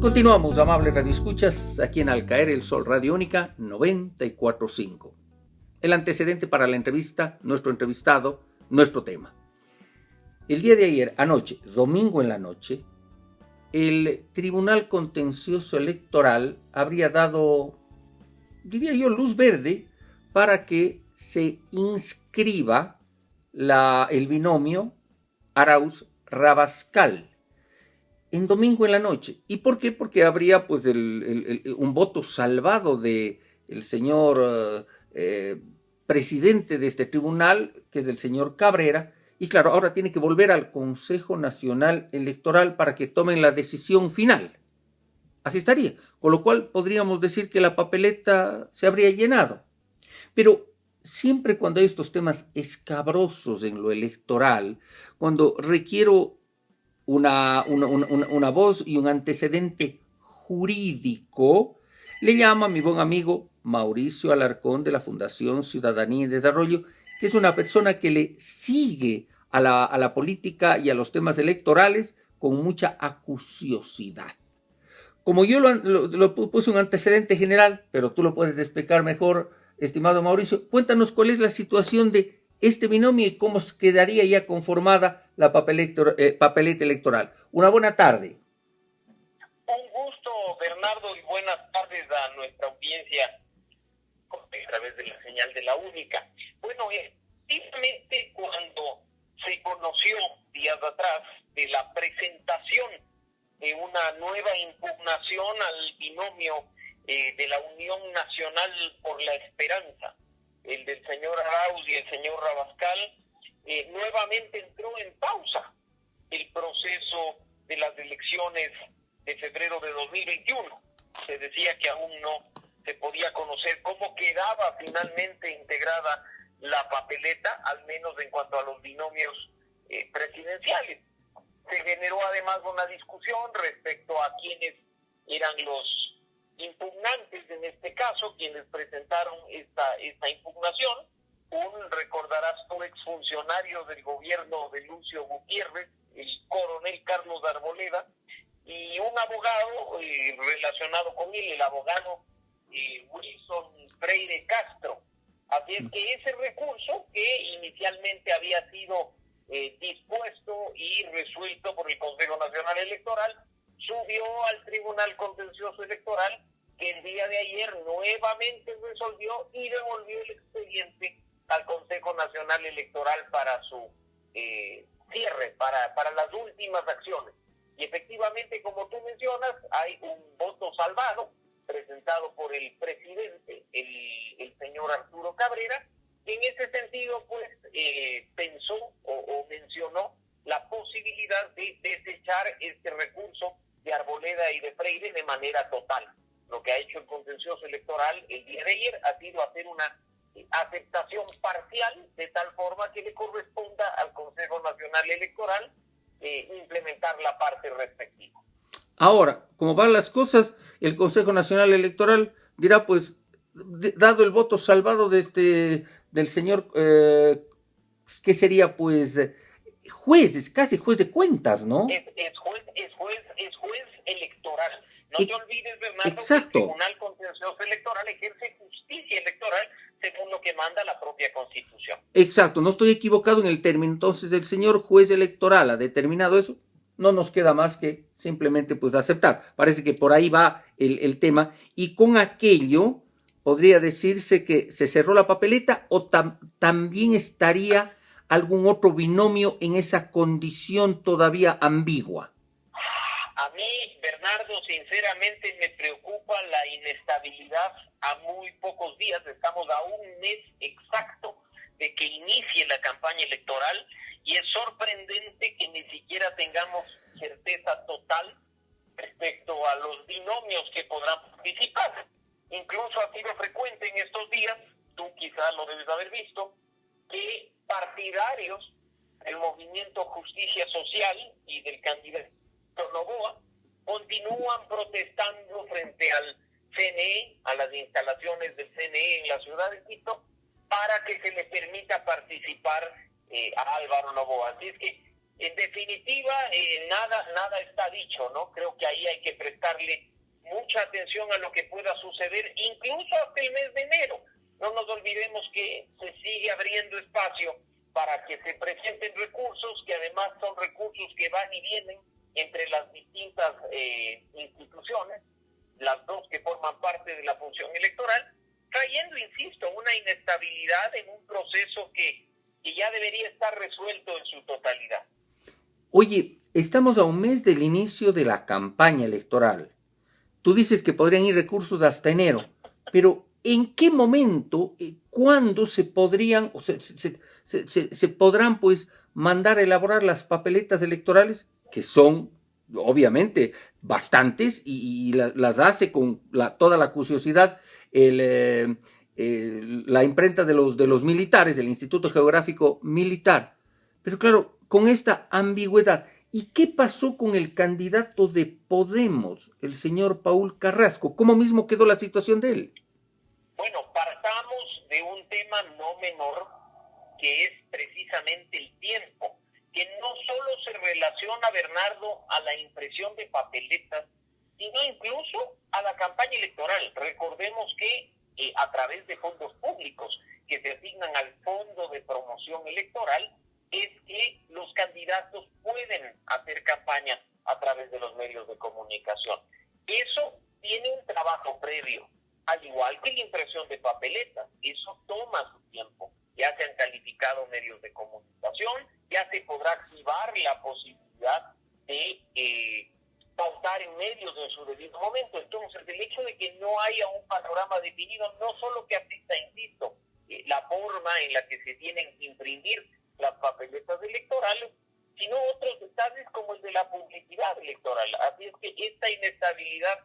Continuamos, amables radioescuchas, aquí en Al Caer el Sol Radio Única 94.5. El antecedente para la entrevista, nuestro entrevistado, nuestro tema. El día de ayer, anoche, domingo en la noche, el Tribunal Contencioso Electoral habría dado, diría yo, luz verde para que se inscriba el binomio Arauz-Rabascal en domingo en la noche. ¿Y por qué? Porque habría pues un voto salvado de el señor presidente de este tribunal, que es el señor Cabrera, y claro, ahora tiene que volver al Consejo Nacional Electoral para que tomen la decisión final. Así estaría, con lo cual podríamos decir que la papeleta se habría llenado. Pero siempre cuando hay estos temas escabrosos en lo electoral, cuando requiero una voz y un antecedente jurídico, le llama a mi buen amigo Mauricio Alarcón de la Fundación Ciudadanía y Desarrollo, que es una persona que le sigue a la política y a los temas electorales con mucha acuciosidad. Como yo lo puse un antecedente general, pero tú lo puedes explicar mejor, estimado Mauricio, cuéntanos cuál es la situación de este binomio y cómo quedaría ya conformada la papeleta electoral. Una buena tarde. Un gusto, Bernardo, y buenas tardes a nuestra audiencia a través de la señal de la Única. Bueno, efectivamente, cuando se conoció días atrás de la presentación de una nueva impugnación al binomio de la Unión Nacional por la Esperanza, el del señor Arauz y el señor Rabascal, nuevamente entró en pausa el proceso de las elecciones de febrero de 2021. Se decía que aún no se podía conocer cómo quedaba finalmente integrada la papeleta, al menos en cuanto a los binomios presidenciales. Se generó además una discusión respecto a quiénes eran los impugnantes en este caso, quienes presentaron esta impugnación. Recordarás tú, exfuncionario del gobierno de Lucio Gutiérrez, el coronel Carlos Arboleda, y un abogado relacionado con él, el abogado Wilson Freire Castro. Así es que ese recurso, que inicialmente había sido dispuesto y resuelto por el Consejo Nacional Electoral, subió al Tribunal Contencioso Electoral, que el día de ayer nuevamente resolvió y devolvió el expediente al Consejo Nacional Electoral para su cierre, para las últimas acciones. Y efectivamente, como tú mencionas, hay un voto salvado presentado por el presidente, el señor Arturo Cabrera, que en ese sentido pues pensó o mencionó la posibilidad de desechar este recurso de Arboleda y de Freire de manera total. Lo que ha hecho el contencioso electoral el día de ayer ha sido hacer una aceptación parcial, de tal forma que le corresponda al Consejo Nacional Electoral implementar la parte respectiva. Ahora, como van las cosas, el Consejo Nacional Electoral dirá, pues, dado el voto salvado del señor, que sería, pues, casi juez de cuentas, ¿no? Es juez electoral. No te olvides, Bernardo, exacto, que el Tribunal Contencioso Electoral ejerce justicia electoral según lo que manda la propia Constitución. Exacto, no estoy equivocado en el término. Entonces, el señor juez electoral ha determinado eso. No nos queda más que simplemente pues aceptar. Parece que por ahí va el tema. Y con aquello podría decirse que se cerró la papeleta, o también estaría algún otro binomio en esa condición todavía ambigua. A mí, Bernardo, sinceramente me preocupa la inestabilidad a muy pocos días. Estamos a un mes exacto de que inicie la campaña electoral y es sorprendente que ni siquiera tengamos certeza total respecto a los binomios que podrán participar. Incluso ha sido frecuente en estos días, tú quizás lo debes haber visto, que partidarios del movimiento Justicia Social y del candidato Noboa continúan protestando frente al CNE, a las instalaciones del CNE en la ciudad de Quito, para que se le permita participar a Álvaro Noboa. Así es que En definitiva, nada está dicho, ¿no? Creo que ahí hay que prestarle mucha atención a lo que pueda suceder, incluso hasta el mes de enero. No nos olvidemos que se sigue abriendo espacio para que se presenten recursos, que además son recursos que van y vienen entre las distintas instituciones, las dos que forman parte de la función electoral, trayendo, insisto, una inestabilidad en un proceso que ya debería estar resuelto en su totalidad. Oye, estamos a un mes del inicio de la campaña electoral. Tú dices que podrían ir recursos hasta enero, pero ¿en qué momento, cuándo se podrían, o se podrán pues mandar a elaborar las papeletas electorales, que son obviamente bastantes y las hace con toda la curiosidad la imprenta de los militares, del Instituto Geográfico Militar? Pero claro, con esta ambigüedad. ¿Y qué pasó con el candidato de Podemos, el señor Paul Carrasco? ¿Cómo mismo quedó la situación de él? Bueno, partamos de un tema no menor, que es precisamente el tiempo, que no solo se relaciona, Bernardo, a la impresión de papeletas, sino incluso a la campaña electoral. Recordemos que a través de fondos públicos que se asignan al Fondo de Promoción Electoral, es que los candidatos pueden hacer campaña a través de los medios de comunicación. Eso tiene un trabajo previo, al igual que la impresión de papeletas. Eso toma su tiempo. Ya se han calificado medios de comunicación, ya se podrá activar la posibilidad de pautar en medios en su debido momento. Entonces, el hecho de que no haya un panorama definido, no solo que afecta, insisto, la forma en la que se tienen que imprimir las papeletas electorales, sino otros detalles como el de la publicidad electoral. Así es que esta inestabilidad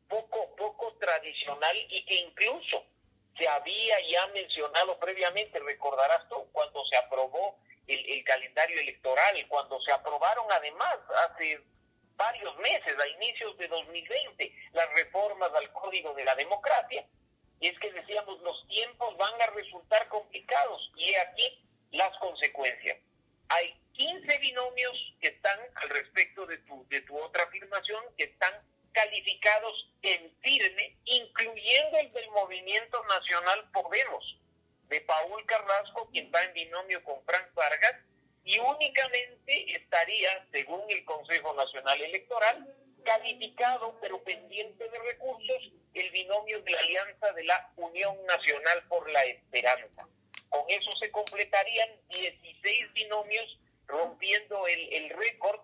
poco tradicional y que incluso se había ya mencionado previamente, recordarás tú, cuando se aprobó el calendario electoral, cuando se aprobaron además hace varios meses, a inicios de 2020, las reformas al Código de la Democracia, y es que decíamos, los tiempos van a resultar complicados, y aquí las consecuencias. Hay 15 binomios que están, al respecto de tu otra afirmación, que están calificados en firme, incluyendo el del Movimiento Nacional Podemos, de Paul Carrasco, quien va en binomio con Frank Vargas, y únicamente estaría, según el Consejo Nacional Electoral, calificado, pero pendiente de recursos, el binomio de la Alianza de la Unión Nacional por la Esperanza. Con eso se completarían 16 binomios, rompiendo el récord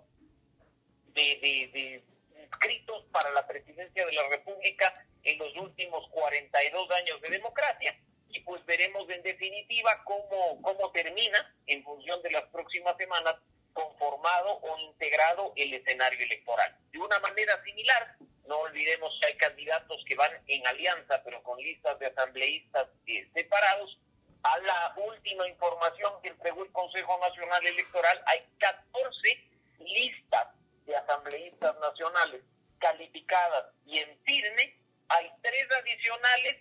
de inscritos para la presidencia de la República en los últimos 42 años de democracia. Y pues veremos en definitiva cómo termina, en función de las próximas semanas, conformado o integrado el escenario electoral. De una manera similar, no olvidemos que hay candidatos que van en alianza, pero con listas de asambleístas separados. A la última información que entregó el Consejo Nacional Electoral, hay 14 listas de asambleístas nacionales calificadas y en firme. Hay 3 adicionales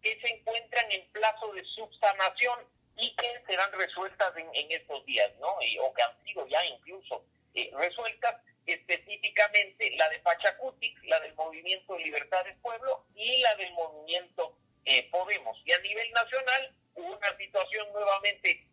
que se encuentran en plazo de subsanación y que serán resueltas en estos días, ¿no? O que han sido ya incluso resueltas, específicamente la de Pachacutic, la del Movimiento de Libertades Pueblo y la del Movimiento Podemos. Y a nivel nacional, una situación nuevamente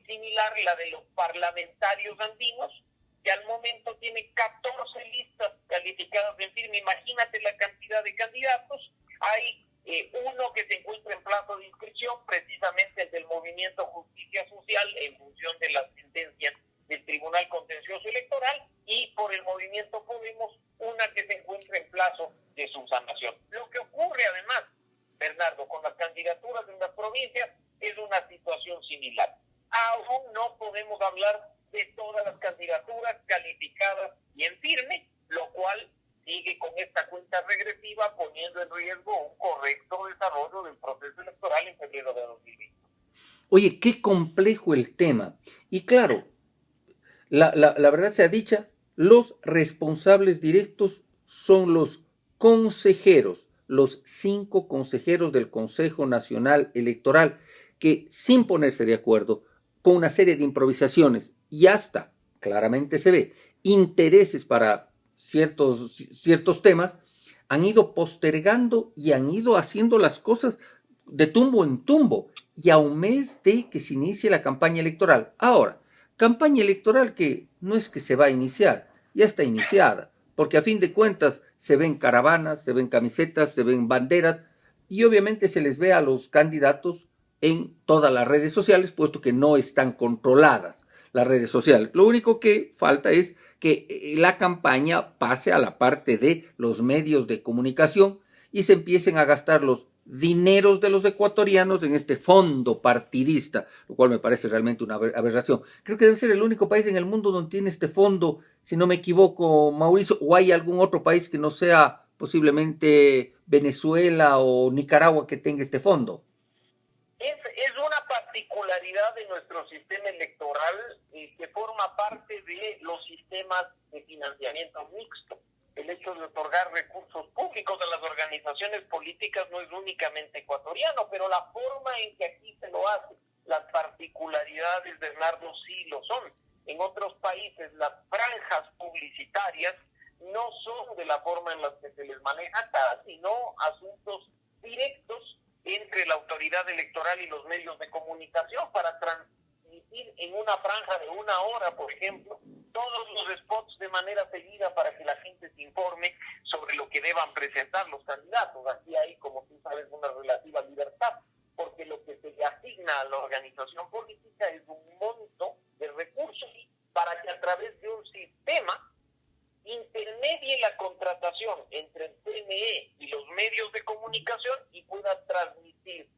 similar, la de los parlamentarios andinos, que al momento tiene 14 listas calificadas en firme. Imagínate la cantidad de candidatos. Hay uno que se encuentra en plazo de inscripción, precisamente el del Movimiento Justicia Social, en función de la sentencia del Tribunal Contencioso Electoral, y por el Movimiento Podemos, una que se encuentra en plazo de subsanación. Lo que ocurre además, Bernardo, con las candidaturas en las provincias, es una situación similar. Aún no podemos hablar de todas las candidaturas calificadas y en firme, lo cual sigue con esta cuenta regresiva, poniendo en riesgo un correcto desarrollo del proceso electoral en febrero de 2020. Oye, qué complejo el tema. Y claro, la verdad sea dicha, los responsables directos son los consejeros, los 5 consejeros del Consejo Nacional Electoral, que sin ponerse de acuerdo, con una serie de improvisaciones y hasta claramente se ve, intereses para ciertos temas, han ido postergando y han ido haciendo las cosas de tumbo en tumbo, y a un mes de que se inicie la campaña electoral. Ahora, campaña electoral que no es que se va a iniciar, ya está iniciada, porque a fin de cuentas se ven caravanas, se ven camisetas, se ven banderas, y obviamente se les ve a los candidatos en todas las redes sociales, puesto que no están controladas las redes sociales. Lo único que falta es que la campaña pase a la parte de los medios de comunicación y se empiecen a gastar los dineros de los ecuatorianos en este fondo partidista, lo cual me parece realmente una aberración. Creo que debe ser el único país en el mundo donde tiene este fondo, si no me equivoco, Mauricio, o hay algún otro país que no sea posiblemente Venezuela o Nicaragua que tenga este fondo. Es una particularidad de nuestro sistema electoral que forma parte de los sistemas de financiamiento mixto. El hecho de otorgar recursos públicos a las organizaciones políticas no es únicamente ecuatoriano, pero la forma en que aquí se lo hace, las particularidades, Bernardo, sí lo son. En otros países las franjas publicitarias no son de la forma en la que se les maneja acá, sino asuntos directos entre la autoridad electoral y los medios de comunicación para transmitir en una franja de 1 hora, por ejemplo, todos los spots de manera seguida para que la gente se informe sobre lo que deban presentar los candidatos. Aquí hay, como tú sabes, una relativa libertad, porque lo que se le asigna a la organización política es un monto de recursos para que a través de un sistema intermedie la contratación entre el CNE y los medios de comunicación y pueda transmitir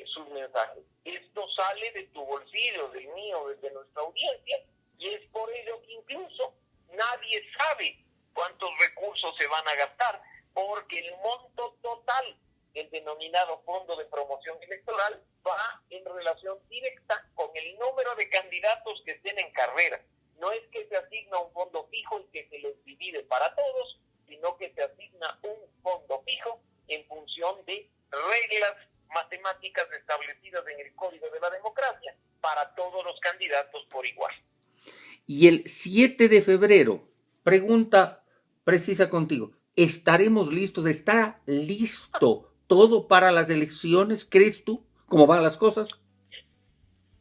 sus mensajes. Esto sale de tu bolsillo, del mío, de nuestra audiencia, y es por ello que incluso nadie sabe cuántos recursos se van a gastar, porque el monto total, el denominado Fondo de Promoción Electoral, va en relación directa con el número de candidatos que estén en carrera. No es que se asigna un fondo fijo y que se les divide para todos, sino que se asigna un fondo fijo en función de reglas matemáticas establecidas en el Código de la Democracia para todos los candidatos por igual. Y el 7 de febrero, pregunta precisa contigo, ¿estaremos listos? ¿Estará listo todo para las elecciones? ¿Crees tú? ¿Cómo van las cosas?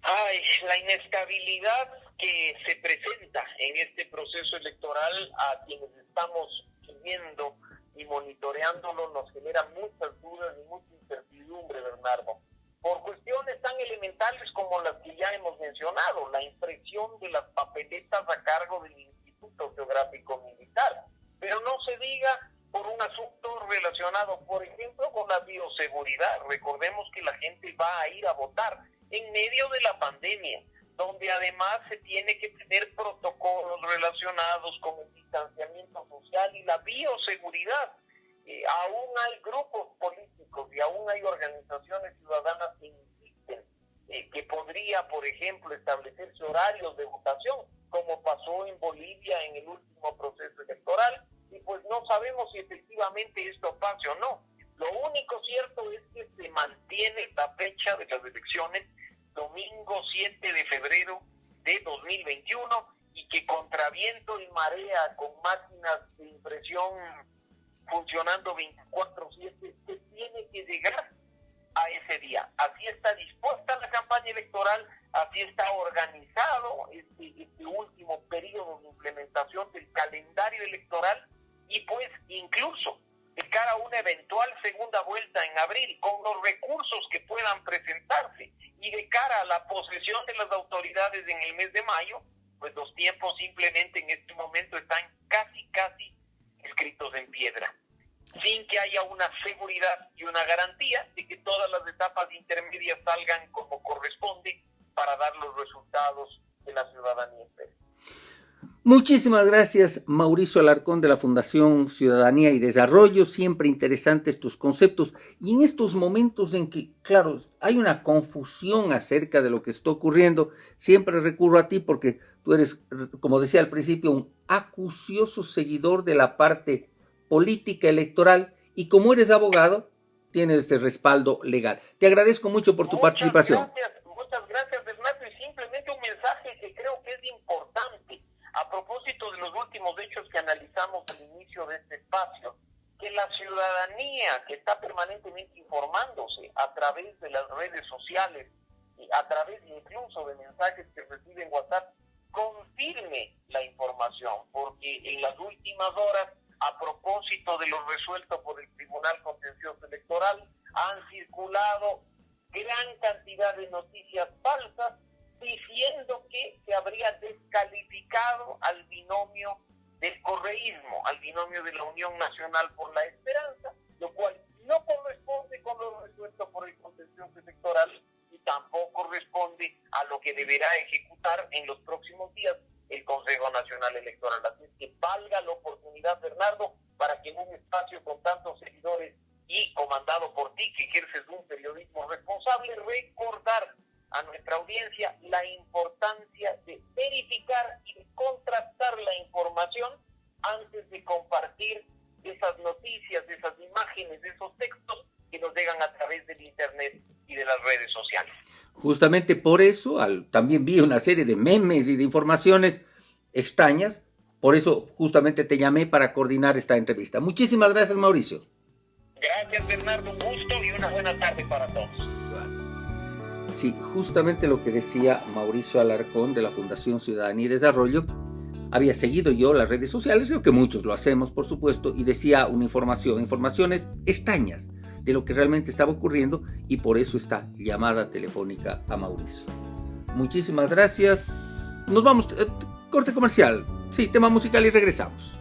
Ay, la inestabilidad que se presenta en este proceso electoral a quienes estamos siguiendo y monitoreándolo nos genera muchas dudas y mucha incertidumbre, Bernardo, por cuestiones tan elementales como las que ya hemos mencionado, la impresión de las papeletas a cargo del Instituto Geográfico Militar, pero no se diga por un asunto relacionado, por ejemplo, con la bioseguridad. Recordemos que la gente va a ir a votar en medio de la pandemia, donde además se tiene que tener protocolos relacionados con el distanciamiento social y la bioseguridad. Aún hay grupos políticos y aún hay organizaciones ciudadanas que insisten que podría, por ejemplo, establecerse horarios de votación, como pasó en Bolivia en el último proceso electoral, y pues no sabemos si efectivamente esto pase o no. Lo único cierto es que se mantiene la fecha de las elecciones domingo 7 de febrero de 2021 y que contra viento y marea, con máquinas de impresión funcionando 24/7, se tiene que llegar a ese día. Así está dispuesta la campaña electoral, así está organizado este último periodo de implementación del calendario electoral y pues incluso de cara a una eventual segunda vuelta en abril, con los recursos que puedan presentarse y de cara a la posesión de las autoridades en el mes de mayo, pues los tiempos simplemente en este momento están casi escritos en piedra, sin que haya una seguridad y una garantía de que todas las etapas intermedias salgan como corresponde para dar los resultados que la ciudadanía espera. Muchísimas gracias, Mauricio Alarcón, de la Fundación Ciudadanía y Desarrollo. Siempre interesantes tus conceptos. Y en estos momentos en que, claro, hay una confusión acerca de lo que está ocurriendo, siempre recurro a ti porque tú eres, como decía al principio, un acucioso seguidor de la parte política electoral y como eres abogado, tienes este respaldo legal. Te agradezco mucho por tu participación. Muchas gracias, Bernardo. Y simplemente un mensaje que creo que es importante. propósito de los últimos hechos que analizamos al inicio de este espacio, que la ciudadanía que está permanentemente informándose a través de las redes sociales, y a través incluso de mensajes que recibe en WhatsApp, confirme la información, porque en las últimas horas, a propósito de lo resuelto por el Tribunal Contencioso Electoral, han circulado gran cantidad de noticias falsas diciendo que se habría descalificado al binomio del correísmo, al binomio de la Unión Nacional por la Esperanza, lo cual no corresponde con lo resuelto por el Contencioso Electoral y tampoco responde a lo que deberá ejecutar en los próximos días el Consejo Nacional Electoral. Así es que valga la oportunidad, Bernardo, para que en un espacio con tantos seguidores y comandado por ti, que ejerces un periodismo responsable, recordar a nuestra audiencia la importancia de verificar y de contrastar la información antes de compartir esas noticias, esas imágenes, esos textos que nos llegan a través del internet y de las redes sociales. Justamente por eso también vi una serie de memes y de informaciones extrañas, por eso justamente te llamé para coordinar esta entrevista. Muchísimas gracias, Mauricio. Gracias, Bernardo, un gusto y una buena tarde para todos. Sí, justamente lo que decía Mauricio Alarcón de la Fundación Ciudadanía y Desarrollo. Había seguido yo las redes sociales, creo que muchos lo hacemos, por supuesto, y decía informaciones extrañas de lo que realmente estaba ocurriendo, y por eso esta llamada telefónica a Mauricio. Muchísimas gracias. Nos vamos, corte comercial. Sí, tema musical y regresamos.